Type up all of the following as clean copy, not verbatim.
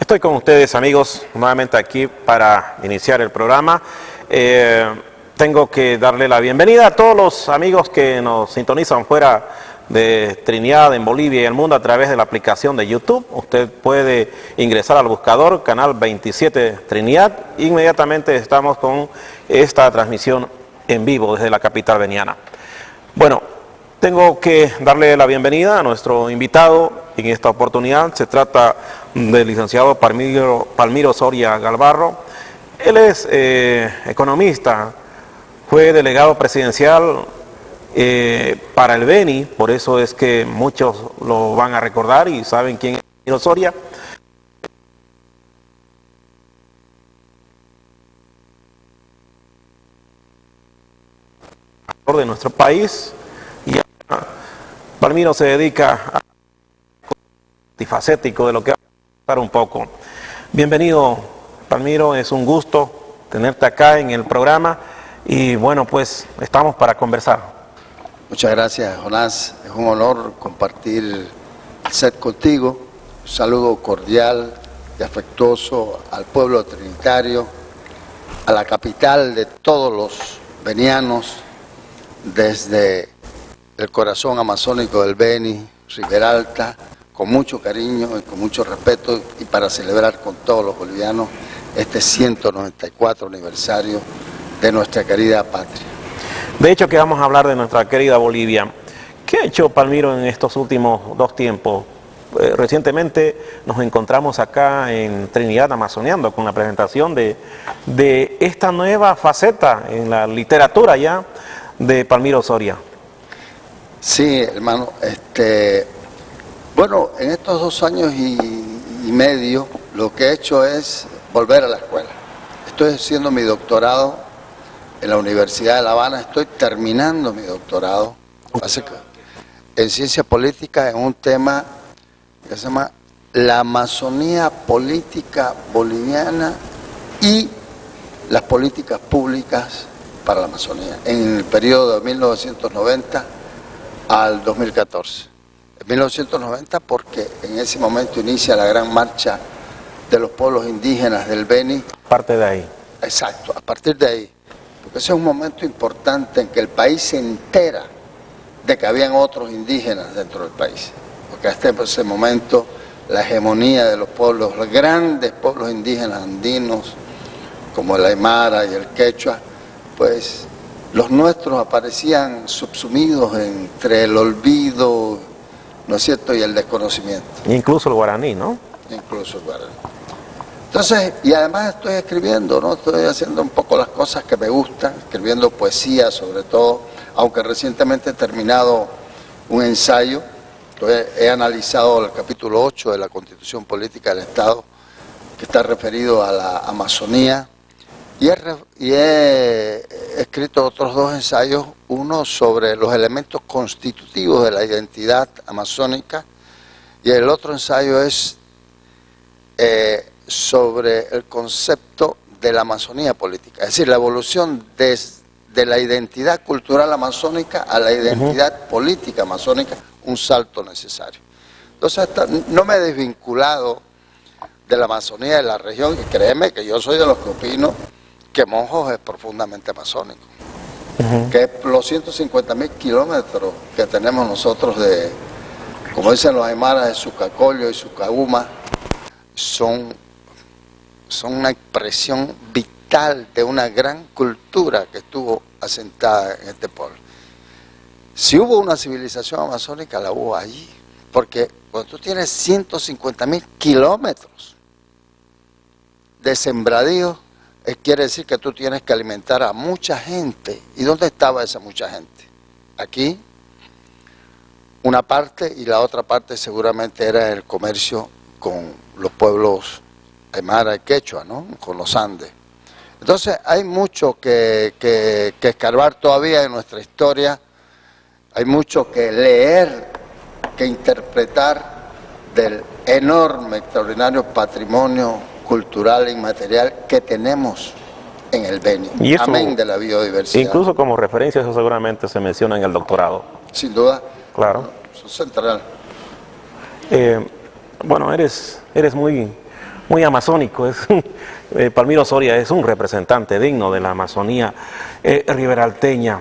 Estoy con ustedes, amigos, nuevamente aquí para iniciar el programa. Tengo que darle la bienvenida a todos los amigos que nos sintonizan fuera de Trinidad, en Bolivia y el mundo a través de la aplicación de YouTube. Usted puede ingresar al buscador, canal 27 Trinidad. Inmediatamente estamos con esta transmisión en vivo desde la capital veniana. Bueno, tengo que darle la bienvenida a nuestro invitado en esta oportunidad. Se trata del licenciado Palmiro Soria Galvarro. Él es economista, fue delegado presidencial para el Beni, por eso es que muchos lo van a recordar y saben quién es Palmiro Soria. De nuestro país, y Palmiro se dedica a multifacético de lo que va a hablar un poco. Bienvenido, Palmiro, es un gusto tenerte acá en el programa y bueno, pues estamos para conversar. Muchas gracias, Jonás, es un honor compartir el set contigo. Un saludo cordial y afectuoso al pueblo trinitario, a la capital de todos los venianos, desde el corazón amazónico del Beni, Ribera Alta, con mucho cariño y con mucho respeto, y para celebrar con todos los bolivianos este 194 aniversario de nuestra querida patria. De hecho, que vamos a hablar de nuestra querida Bolivia. ¿Qué ha hecho Palmiro en estos últimos dos tiempos? Recientemente nos encontramos acá en Trinidad amazoneando con la presentación de esta nueva faceta en la literatura ya de Palmiro Soria. Sí, hermano, bueno, en estos 2 años y medio lo que he hecho es volver a la escuela. Estoy haciendo mi doctorado en la Universidad de La Habana, estoy terminando mi doctorado en ciencia política en un tema que se llama la Amazonía política boliviana y las políticas públicas para la Amazonía, en el periodo de 1990 al 2014. En 1990 porque en ese momento inicia la gran marcha de los pueblos indígenas del Beni. Parte de ahí. Exacto, a partir de ahí. Porque ese es un momento importante en que el país se entera de que habían otros indígenas dentro del país. Porque hasta ese momento la hegemonía de los pueblos, los grandes pueblos indígenas andinos, como el Aymara y el Quechua, pues los nuestros aparecían subsumidos entre el olvido, ¿no es cierto?, y el desconocimiento. Incluso el guaraní, ¿no? Incluso el guaraní. Entonces, y además estoy escribiendo, ¿no? Estoy haciendo un poco las cosas que me gustan, escribiendo poesía sobre todo, aunque recientemente he terminado un ensayo, he analizado el capítulo 8 de la Constitución Política del Estado, que está referido a la Amazonía, y he escrito otros 2 ensayos, uno sobre los elementos constitutivos de la identidad amazónica y el otro ensayo es sobre el concepto de la Amazonía política, es decir, la evolución de la identidad cultural amazónica a la identidad política amazónica, un salto necesario. Entonces, no me he desvinculado de la Amazonía de la región, y créeme que yo soy de los que opino que Monjos es profundamente amazónico, que los 150.000 kilómetros que tenemos nosotros de, como dicen los aymaras, de Sucacollo y Sucauma, son una expresión vital de una gran cultura que estuvo asentada en este pueblo. Si hubo una civilización amazónica, la hubo allí, porque cuando tú tienes 150.000 kilómetros de sembradíos, quiere decir que tú tienes que alimentar a mucha gente. ¿Y dónde estaba esa mucha gente? Aquí, una parte, y la otra parte seguramente era el comercio con los pueblos aymara y quechua, ¿no? Con los Andes. Entonces hay mucho que escarbar todavía en nuestra historia, hay mucho que leer, que interpretar del enorme, extraordinario patrimonio cultural e inmaterial que tenemos en el Beni. Y eso, amén de la biodiversidad. Incluso como referencia, eso seguramente se menciona en el doctorado. Sin duda. Claro. Eso es central. Bueno, eres muy amazónico. Palmiro Soria es un representante digno de la Amazonía riberalteña.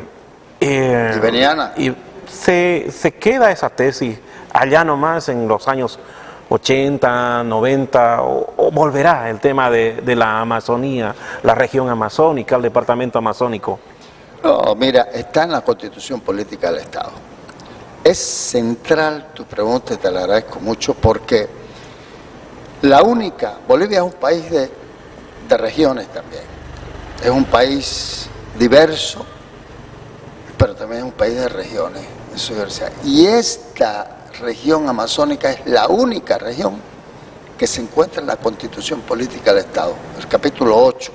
Y beniana. Y se queda esa tesis allá nomás en los años 80, 90, o volverá el tema de la Amazonía, la región amazónica, el departamento amazónico. No, mira, está en la Constitución Política del Estado. Es central tu pregunta y te la agradezco mucho porque Bolivia es un país de regiones también. Es un país diverso, pero también es un país de regiones, en su diversidad. Y esta región amazónica es la única región que se encuentra en la Constitución Política del Estado, el capítulo 8,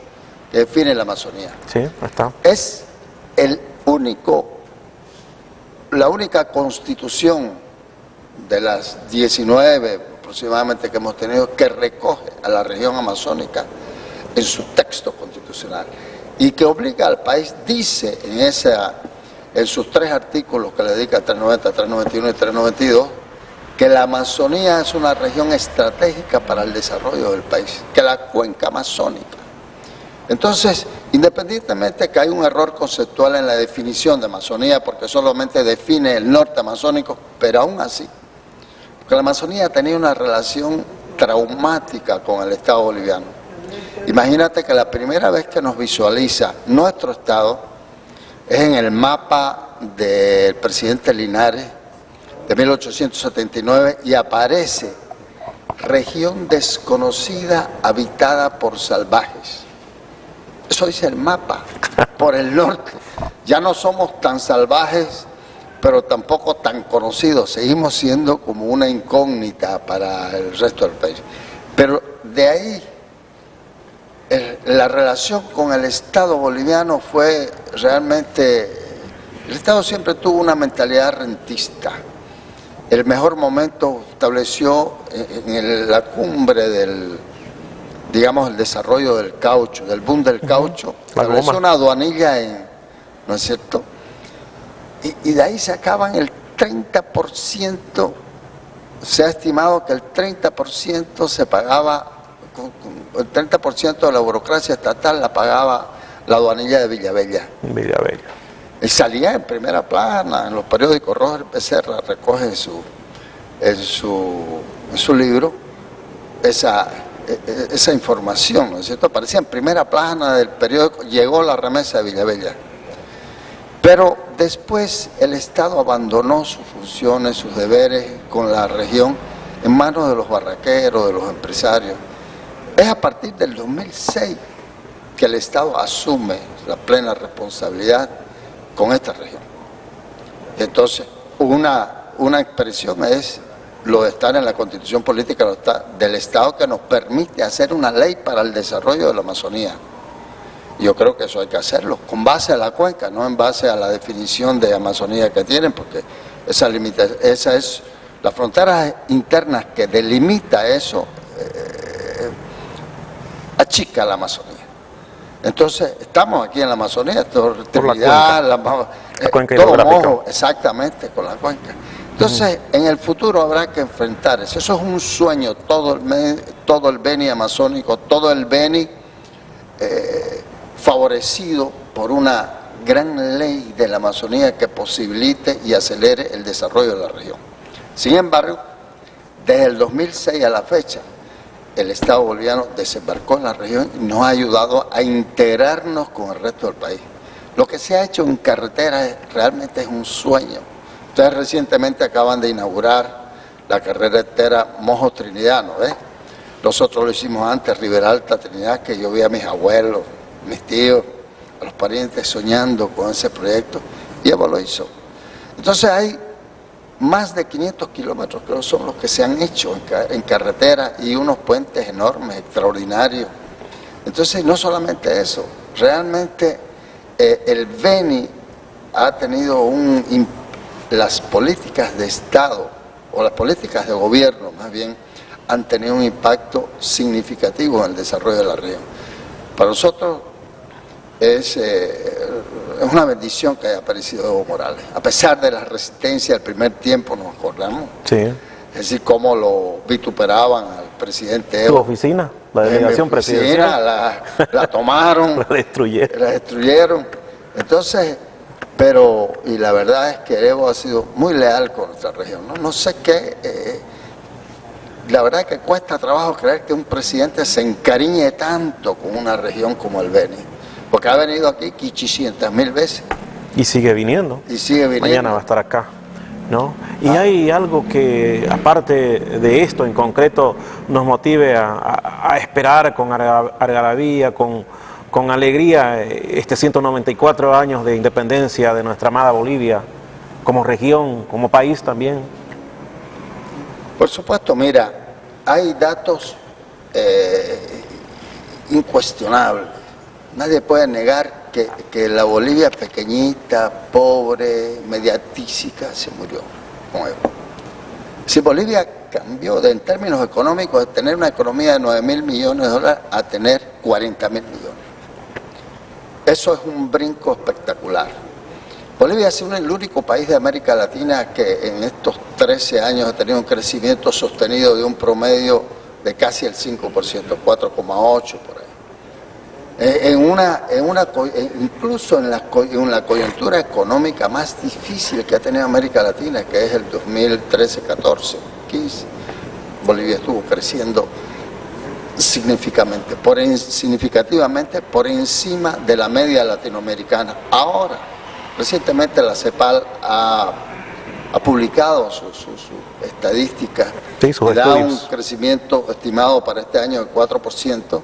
que define la Amazonía. Sí, está. Es la única constitución de las 19 aproximadamente que hemos tenido que recoge a la región amazónica en su texto constitucional y que obliga al país, dice en sus 3 artículos que le dedica 390, 391 y 392, que la Amazonía es una región estratégica para el desarrollo del país, que la cuenca amazónica. Entonces, independientemente de que hay un error conceptual en la definición de Amazonía, porque solamente define el norte amazónico, pero aún así, porque la Amazonía tenía una relación traumática con el Estado boliviano. Imagínate que la primera vez que nos visualiza nuestro Estado es en el mapa del presidente Linares de 1879 y aparece región desconocida habitada por salvajes. Eso dice el mapa, por el norte. Ya no somos tan salvajes, pero tampoco tan conocidos. Seguimos siendo como una incógnita para el resto del país. Pero de ahí, la relación con el Estado boliviano fue realmente... El Estado siempre tuvo una mentalidad rentista. El mejor momento estableció en la cumbre del desarrollo del caucho, del boom del caucho, estableció una aduanilla ¿no es cierto? Y de ahí sacaban el 30%, se ha estimado que el 30% se pagaba, el 30% de la burocracia estatal la pagaba la aduanilla de Villavella. Villavella. Y salía en primera plana, en los periódicos. Roger Becerra recoge en su libro esa información, ¿no es cierto? Aparecía en primera plana del periódico, llegó la remesa de Villavella. Pero después el Estado abandonó sus funciones, sus deberes con la región en manos de los barraqueros, de los empresarios. Es a partir del 2006 que el Estado asume la plena responsabilidad con esta región. Entonces, una expresión es lo de estar en la Constitución Política del Estado que nos permite hacer una ley para el desarrollo de la Amazonía. Yo creo que eso hay que hacerlo, con base a la cuenca, no en base a la definición de Amazonía que tienen, porque esa es la frontera interna que delimita eso, achica la Amazonía. Entonces, estamos aquí en la Amazonía, Trinidad, la cuenca todo hidrográfica. mojo, exactamente, con la cuenca. Entonces, en el futuro habrá que enfrentar eso. Eso es un sueño, todo el Beni amazónico, todo el Beni favorecido por una gran ley de la Amazonía que posibilite y acelere el desarrollo de la región. Sin embargo, desde el 2006 a la fecha, el Estado boliviano desembarcó en la región y nos ha ayudado a integrarnos con el resto del país. Lo que se ha hecho en carretera realmente es un sueño. Ustedes recientemente acaban de inaugurar la carretera Mojo-Trinidad, ¿no ves? Nosotros lo hicimos antes, Riberalta, Trinidad, que yo vi a mis abuelos, mis tíos, a los parientes soñando con ese proyecto, y Evo lo hizo. Entonces hay más de 500 kilómetros, creo, son los que se han hecho en carretera y unos puentes enormes, extraordinarios. Entonces, no solamente eso, realmente el Beni ha tenido las políticas de Estado, o las políticas de gobierno más bien, han tenido un impacto significativo en el desarrollo de la región. Para nosotros, es una bendición que haya aparecido Evo Morales. A pesar de la resistencia del primer tiempo, nos acordamos. Sí. Es decir, cómo lo vituperaban al presidente ¿Tu Evo. oficina? La delegación presidencial. La tomaron. La destruyeron. La destruyeron. Entonces, y la verdad es que Evo ha sido muy leal con nuestra región. No sé qué, la verdad es que cuesta trabajo creer que un presidente se encariñe tanto con una región como el Beni, porque ha venido aquí 500.000 veces. Y sigue viniendo. Y sigue viniendo. Mañana va a estar acá, ¿no? Y hay algo que, aparte de esto en concreto, nos motive a esperar con algarabía, con alegría, 194 años de independencia de nuestra amada Bolivia, como región, como país también. Por supuesto, mira, hay datos incuestionables. Nadie puede negar que la Bolivia pequeñita, pobre, mediatísica, se murió con Evo. Si Bolivia cambió en términos económicos de tener una economía de 9.000 millones de dólares a tener 40.000 millones. Eso es un brinco espectacular. Bolivia ha sido el único país de América Latina que en estos 13 años ha tenido un crecimiento sostenido de un promedio de casi el 5%, 4,8% por ahí. Incluso en la coyuntura económica más difícil que ha tenido América Latina, que es el 2013, 14, 15, Bolivia estuvo creciendo significativamente por encima de la media latinoamericana. Ahora, recientemente la CEPAL ha publicado sus estadísticas, sí, sus da estudios. un crecimiento estimado para este año de 4%,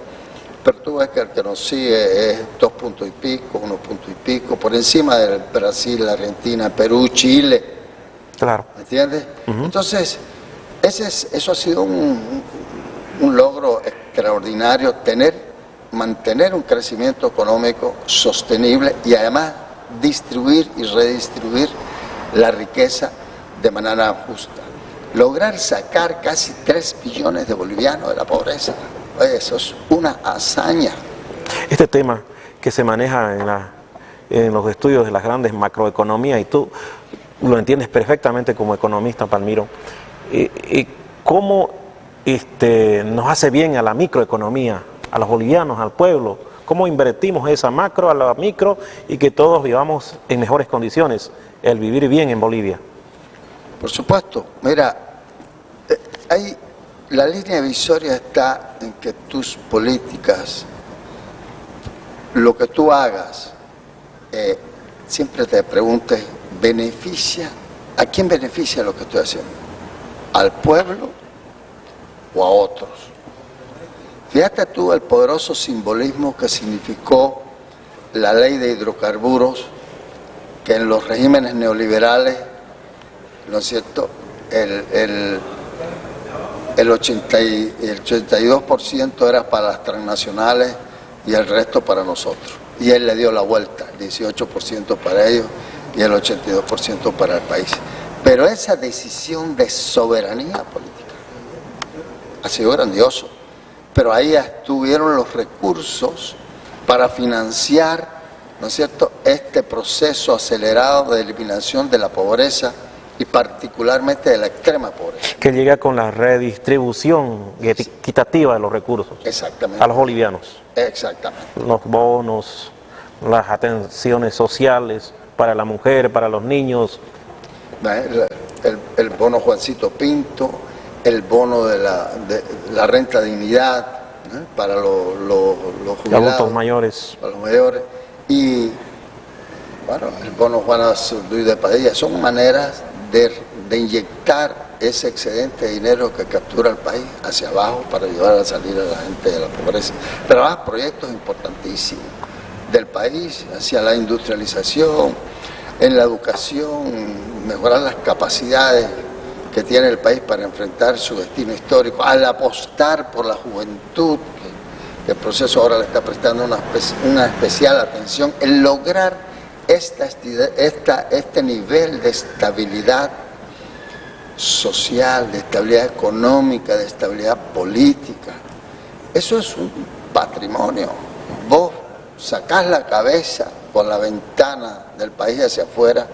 pero tú ves que el que nos sigue es 2 puntos y pico, 1 punto y pico, por encima del Brasil, Argentina, Perú, Chile. Claro. ¿Me entiendes? Entonces, eso ha sido un logro extraordinario, mantener un crecimiento económico sostenible y además distribuir y redistribuir la riqueza de manera justa. Lograr sacar casi 3 billones de bolivianos de la pobreza. Eso es una hazaña. Este tema que se maneja en los estudios de las grandes macroeconomías, y tú lo entiendes perfectamente como economista, Palmiro, ¿cómo nos hace bien a la microeconomía, a los bolivianos, al pueblo? ¿Cómo invertimos esa macro a la micro y que todos vivamos en mejores condiciones, el vivir bien en Bolivia? Por supuesto, mira, la línea divisoria está en que tus políticas, lo que tú hagas, siempre te preguntes, ¿a quién beneficia lo que estoy haciendo? ¿Al pueblo o a otros? Fíjate tú el poderoso simbolismo que significó la ley de hidrocarburos, que en los regímenes neoliberales, ¿no es cierto?, el 82% era para las transnacionales y el resto para nosotros. Y él le dio la vuelta, el 18% para ellos y el 82% para el país. Pero esa decisión de soberanía política ha sido grandioso. Pero ahí estuvieron los recursos para financiar, ¿no es cierto?, este proceso acelerado de eliminación de la pobreza y particularmente de la extrema pobreza. Que llega con la redistribución equitativa de los recursos. Exactamente. A los bolivianos. Exactamente. Los bonos, las atenciones sociales para la mujer, para los niños. El bono Juancito Pinto, el bono de la renta dignidad, ¿eh?, para los jubilados, adultos mayores. Para los mayores. Y bueno, el bono Juana Luis de Padilla. Son maneras de inyectar ese excedente de dinero que captura el país hacia abajo para ayudar a salir a la gente de la pobreza. Pero hay proyectos importantísimos del país hacia la industrialización, en la educación, mejorar las capacidades que tiene el país para enfrentar su destino histórico, al apostar por la juventud, que el proceso ahora le está prestando una especial atención, en lograr este nivel de estabilidad social, de estabilidad económica, de estabilidad política. Eso es un patrimonio. Vos sacás la cabeza por la ventana del país hacia afuera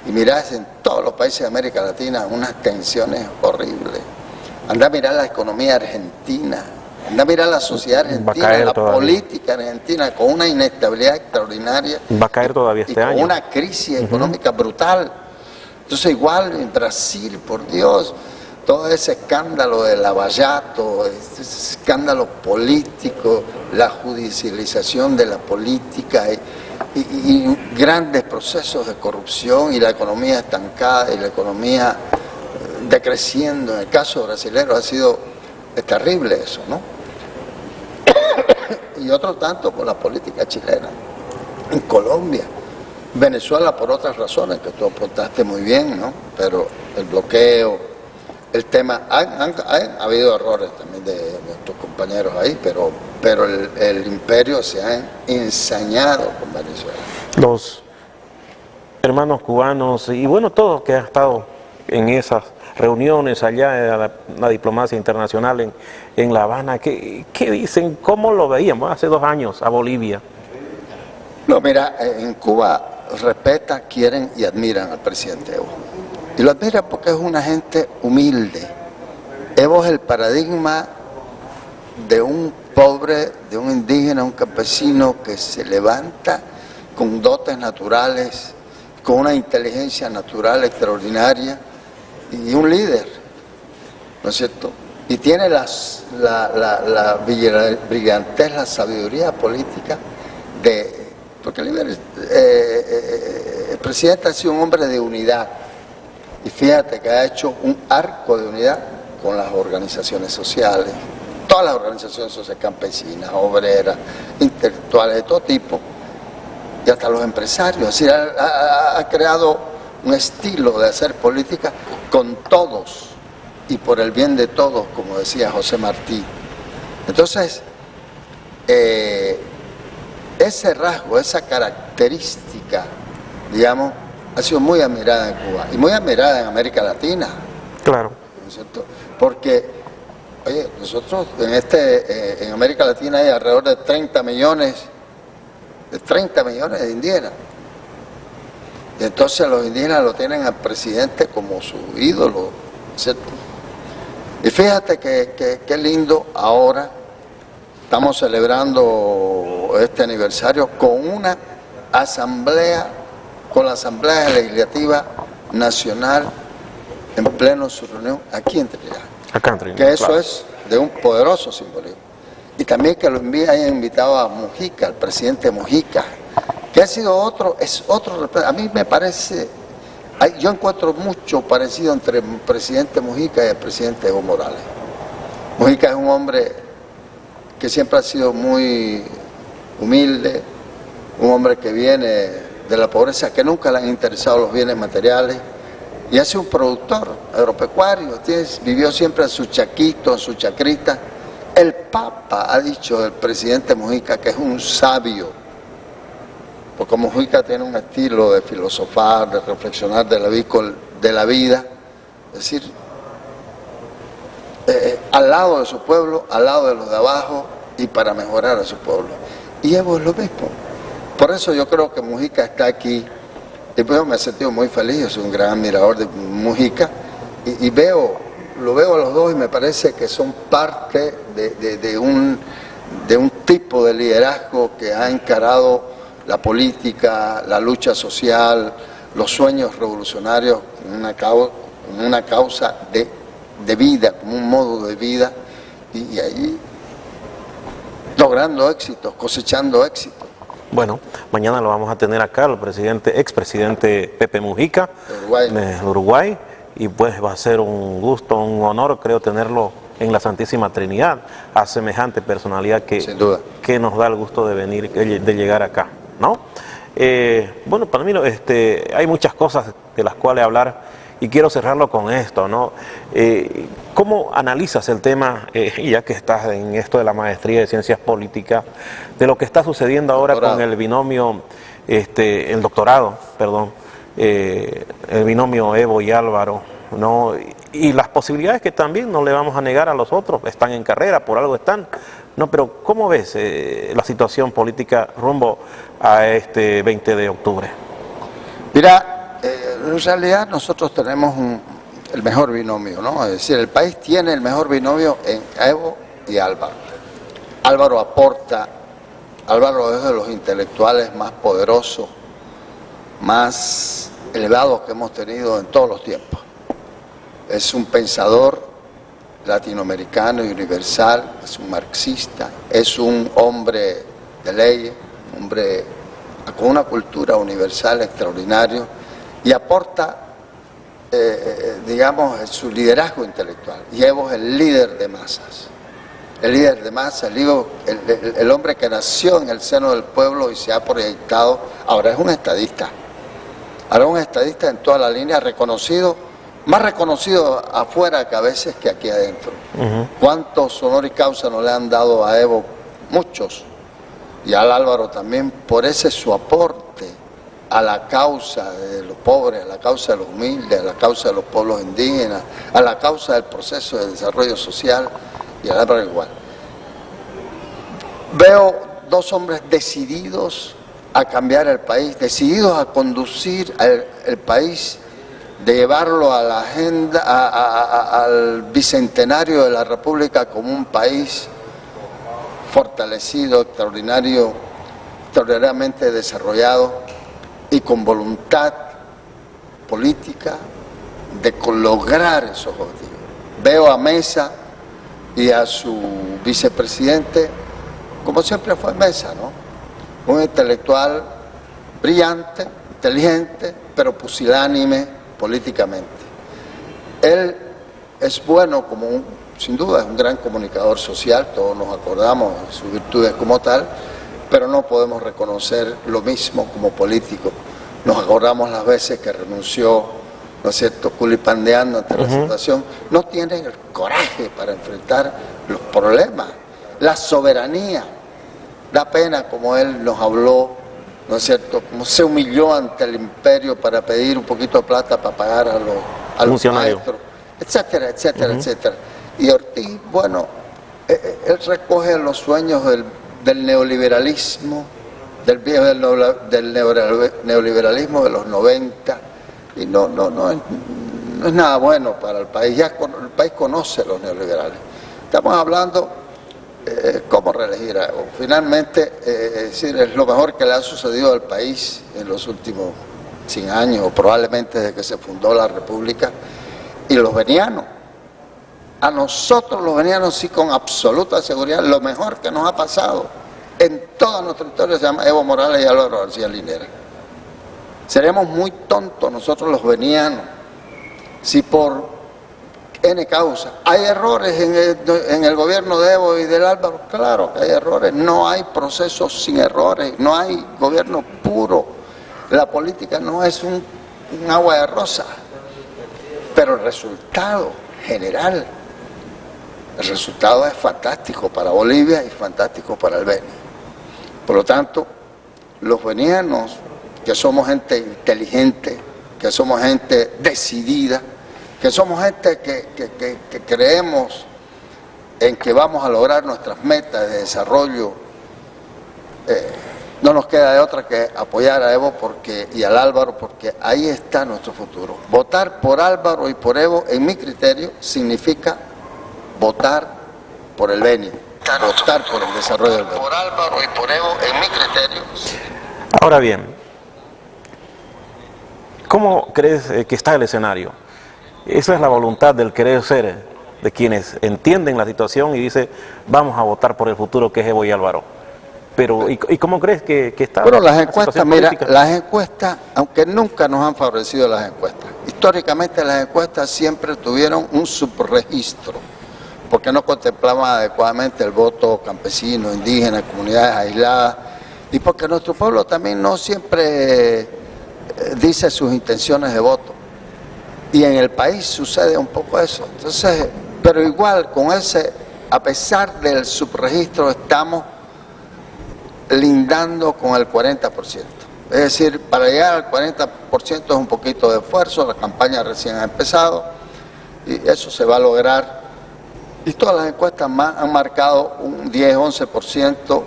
y mirás en todos los países de América Latina unas tensiones horribles. Anda a mirar la economía argentina, anda a mirar la sociedad argentina, la política argentina, con una inestabilidad extraordinaria. Va a caer todavía este año. Con una crisis económica brutal. Entonces igual en Brasil, por Dios, todo ese escándalo de Lavallato, ese escándalo político, la judicialización de la política y grandes procesos de corrupción y la economía estancada y la economía decreciendo. En el caso brasileño es terrible eso, ¿no? Y otro tanto por la política chilena. En Colombia, Venezuela por otras razones que tú apuntaste muy bien, ¿no? Pero el bloqueo, el tema, ha habido errores también de nuestros compañeros ahí, pero el imperio se ha ensañado con Venezuela. Los hermanos cubanos y bueno, todos que han estado en esas reuniones allá en la diplomacia internacional en La Habana, ¿qué dicen? ¿Cómo lo veíamos hace 2 años a Bolivia? No, mira, en Cuba respetan, quieren y admiran al presidente Evo. Y lo admiran porque es una gente humilde. Evo es el paradigma de un pobre, de un indígena, un campesino que se levanta con dotes naturales, con una inteligencia natural extraordinaria y un líder, ¿no es cierto? Y tiene la brillantez, la sabiduría política porque el presidente ha sido un hombre de unidad. Y fíjate que ha hecho un arco de unidad con las organizaciones sociales, todas las organizaciones sociales, campesinas, obreras, intelectuales de todo tipo, y hasta los empresarios. Es decir, ha creado un estilo de hacer política con todos y por el bien de todos, como decía José Martí. Entonces, ese rasgo, esa característica, digamos, ha sido muy admirada en Cuba y muy admirada en América Latina. Claro. ¿No es cierto? Porque, oye, nosotros en América Latina hay alrededor de 30 millones de indígenas. Y entonces los indígenas lo tienen al presidente como su ídolo, ¿cierto? Y fíjate que lindo ahora, estamos celebrando este aniversario con una asamblea, con la Asamblea Legislativa Nacional en pleno su reunión aquí en Trinidad. Acá en Trinidad, que eso claro. Es de un poderoso simbolismo. Y también que lo hayan invitado a Mujica, al presidente Mujica, que ha sido es otro, a mí me parece, yo encuentro mucho parecido entre el presidente Mujica y el presidente Evo Morales. Mujica es un hombre que siempre ha sido muy humilde, un hombre que viene de la pobreza, que nunca le han interesado los bienes materiales, y ha sido un productor agropecuario, vivió siempre en su chaquito, en su chacrita. El Papa ha dicho del presidente Mujica que es un sabio, porque Mujica tiene un estilo de filosofar, de reflexionar de la vida, es decir, al lado de su pueblo, al lado de los de abajo y para mejorar a su pueblo. Y Evo es lo mismo. Por eso yo creo que Mujica está aquí. Y pues me he sentido muy feliz, yo soy un gran admirador de Mujica y lo veo a los dos y me parece que son parte de un tipo de liderazgo que ha encarado la política, la lucha social, los sueños revolucionarios como una causa de vida, como un modo de vida y ahí logrando éxitos, cosechando éxitos. Bueno, mañana lo vamos a tener acá, el expresidente Pepe Mujica, de Uruguay, y pues va a ser un gusto, un honor, creo, tenerlo en la Santísima Trinidad, a semejante personalidad que nos da el gusto de venir, de llegar acá, ¿no? Bueno, para mí hay muchas cosas de las cuales hablar y quiero cerrarlo con esto, ¿no? ¿Cómo analizas el tema, ya que estás en esto de la maestría de Ciencias Políticas, de lo que está sucediendo ahora con el binomio, el doctorado, perdón, el binomio Evo y Álvaro, ¿no? y las posibilidades que también no le vamos a negar a los otros, están en carrera, por algo están. No, pero ¿cómo ves la situación política rumbo a este 20 de octubre? Mira, en realidad nosotros tenemos el mejor binomio, ¿no? Es decir, el país tiene el mejor binomio en Evo y Álvaro. Álvaro es de los intelectuales más poderosos, más elevados que hemos tenido en todos los tiempos. Es un pensador latinoamericano y universal, es un marxista, es un hombre de leyes, un hombre con una cultura universal extraordinario y aporta, digamos, su liderazgo intelectual. Y Evo es el líder de masas. El líder de masas, el hombre que nació en el seno del pueblo y se ha proyectado, ahora es un estadista. Ahora es un estadista en toda la línea, reconocido, más reconocido afuera que a veces que aquí adentro. ¿Cuántos honoris causa no le han dado a Evo? Muchos. Y al Álvaro también, por ese su aporte a la causa de los pobres, a la causa de los humildes, a la causa de los pueblos indígenas, a la causa del proceso de desarrollo social, y al Álvaro igual. Veo dos hombres decididos a cambiar el país, decididos a conducir el país, de llevarlo a la agenda, al bicentenario de la República como un país fortalecido, extraordinariamente desarrollado y con voluntad política de lograr esos objetivos. Veo a Mesa y a su vicepresidente, como siempre fue Mesa, ¿no? Un intelectual brillante, inteligente, pero pusilánime políticamente. Él es bueno sin duda es un gran comunicador social, todos nos acordamos de sus virtudes como tal, pero no podemos reconocer lo mismo como político. Nos acordamos las veces que renunció, ¿no es cierto?, culipandeando ante la situación. No tienen el coraje para enfrentar los problemas, la soberanía. Da pena como él nos habló, ¿no es cierto?, como se humilló ante el imperio para pedir un poquito de plata para pagar a los maestros, etcétera, etcétera, etcétera. Y Ortiz, bueno, él recoge los sueños del neoliberalismo, del neoliberalismo de los 90, y no es nada bueno para el país. Ya el país conoce a los neoliberales. Estamos hablando cómo reelegir a Evo. Finalmente, es lo mejor que le ha sucedido al país en los últimos 100 años, o probablemente desde que se fundó la República. Y los venianos, a nosotros los venianos sí, con absoluta seguridad, lo mejor que nos ha pasado en toda nuestra historia se llama Evo Morales y Álvaro García Linera. Seremos muy tontos nosotros los venianos si por N causa hay errores en el gobierno de Evo y del Álvaro. Claro que hay errores, no hay procesos sin errores, no hay gobierno puro. La política no es un agua de rosa, pero el resultado general, el resultado es fantástico para Bolivia y fantástico para el Beni. Por lo tanto, los venianos, que somos gente inteligente, que somos gente decidida, que somos gente que creemos en que vamos a lograr nuestras metas de desarrollo, no nos queda de otra que apoyar a Evo y al Álvaro, porque ahí está nuestro futuro. Votar por Álvaro y por Evo, en mi criterio, significa votar por el Beni, votar por el desarrollo del Beni. Por Álvaro y por Evo, en mi criterio. Ahora bien, ¿cómo crees que está el escenario? Esa es la voluntad del querer ser, de quienes entienden la situación y dicen, vamos a votar por el futuro que es Evo y Álvaro. Pero, ¿y cómo crees que está? Bueno, las encuestas, mira, las encuestas, aunque nunca nos han favorecido las encuestas, históricamente las encuestas siempre tuvieron un subregistro, porque no contemplaban adecuadamente el voto campesino, indígena, comunidades aisladas, y porque nuestro pueblo también no siempre dice sus intenciones de voto. Y en el país sucede un poco eso. Entonces, pero igual, con a pesar del subregistro, estamos lindando con el 40%. Es decir, para llegar al 40% es un poquito de esfuerzo, la campaña recién ha empezado, y eso se va a lograr. Y todas las encuestas han marcado un 10-11%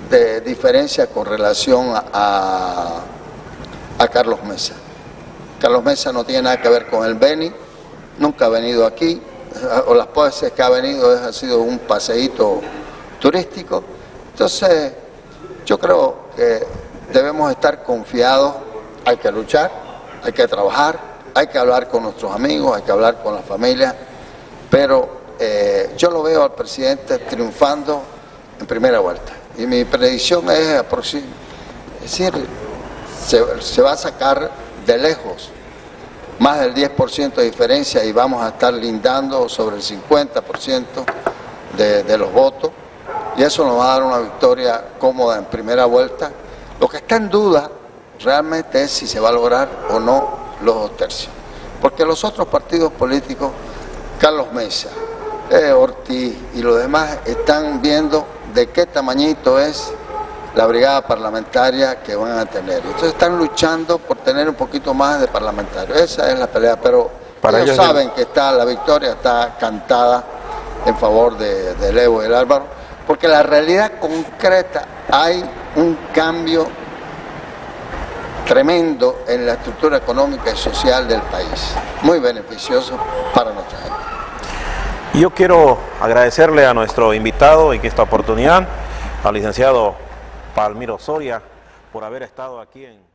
de diferencia con relación a Carlos Mesa. Carlos Mesa no tiene nada que ver con el Beni, nunca ha venido aquí, o las veces que ha venido ha sido un paseíto turístico. Entonces, yo creo que debemos estar confiados, hay que luchar, hay que trabajar, hay que hablar con nuestros amigos, hay que hablar con la familia, pero yo lo veo al presidente triunfando en primera vuelta. Y mi predicción es decir, se va a sacar de lejos más del 10% de diferencia y vamos a estar lindando sobre el 50% de los votos, y eso nos va a dar una victoria cómoda en primera vuelta. Lo que está en duda realmente es si se va a lograr o no los 2 tercios, porque los otros partidos políticos, Carlos Mesa, Ortiz y los demás, están viendo de qué tamañito es la brigada parlamentaria que van a tener. Entonces están luchando por tener un poquito más de parlamentarios. Esa es la pelea, pero ellos saben que la victoria está cantada en favor de Evo y el Álvaro, porque la realidad concreta, hay un cambio tremendo en la estructura económica y social del país, muy beneficioso para nuestra gente. Yo quiero agradecerle a nuestro invitado en esta oportunidad, al licenciado Palmiro Soria, por haber estado aquí en